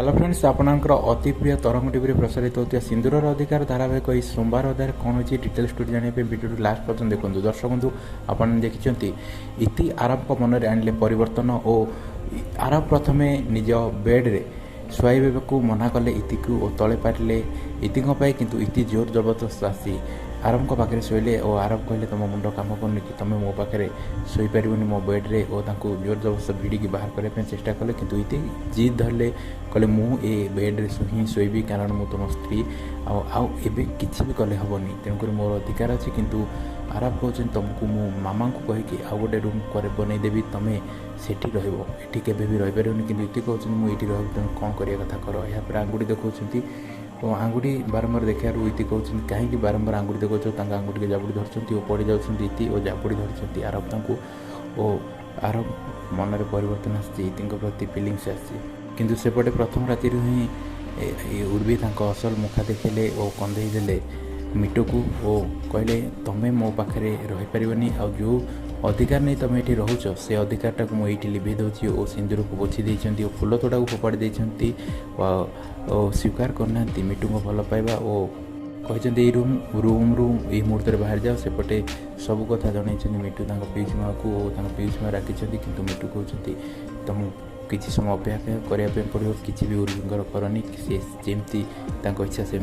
hello friends आपणकर अति प्रिय तरंग टीवी प्रसारित होता सिंदूर अधिकार धारावाहिक इस सोमवार अध्याय कौन होती डिटेल स्टोरी जानापे भिडियो लास्ट पर्यटन देखो दर्शक बंधु आपने देखिं इति आरव मन आनिले परिवर्तन और आरव प्रथमे निज बेड्रे शुआईबा मना कले इति को तले पारे इति किंतु इति जोर जबरदस्त आसी आरव को पाखे शोले और आरव कहले तुम मुंड कम कर कि तुम मो पाखे शोपर मो बेड्रे और जोर जबरदस्त भिड़ी बाहर करने चेष्टा कले किंतु इति जिद धरले कहले मु ए बेड्रे हिं शोबी कारण मु तुम स्त्री आबे किसी भी कले हेनी तेणुक मोर अधिकार अच्छे किंतु आरव कहते तुमको मो मामा को कहीकि आउ गोटे रूम बनईदेवी तुम्हें सेठी रही केवे भी रहीपर कि इति कहते मुझे रही तुम कौन करवा कथा कर यापर आंगुठी देखा तो आंगुठी बारंबार देखार इति कहते कहीं बारंबार आंगुठी देखा आंगुठी के जाबुड़ी धरती और पड़ जाती इति और जाबुड़ी धरती आरव और आरव मन में परिवर्तन आसी प्रति फिलिंग्स आसी सेपटे प्रथम राति ही उर्वी असल मुखा देखले और कंधे मिटू को और कहले तुम्हें मो पाखे रहीपर आ जो अधिकार नहीं तुम ये रोच से अधिकारटा को मुझे लिभे दूसरी और सिंदूर को पोछि देइछंती और फूल तोड़ा को फोपाड़ी देइछंती और स्वीकार करना मिटू को भल पाइबा और कहते रूम रूम रूम ये मुहूर्त बाहर जाओ सेपटे सब कथा जन मिटू पीयूष माँ को पीयूष माँ राखी कि मिटू कहते तुम किसी समय अपेक्षा करने पड़ो किसी भी उर्वीर करनी सी जमी इच्छा से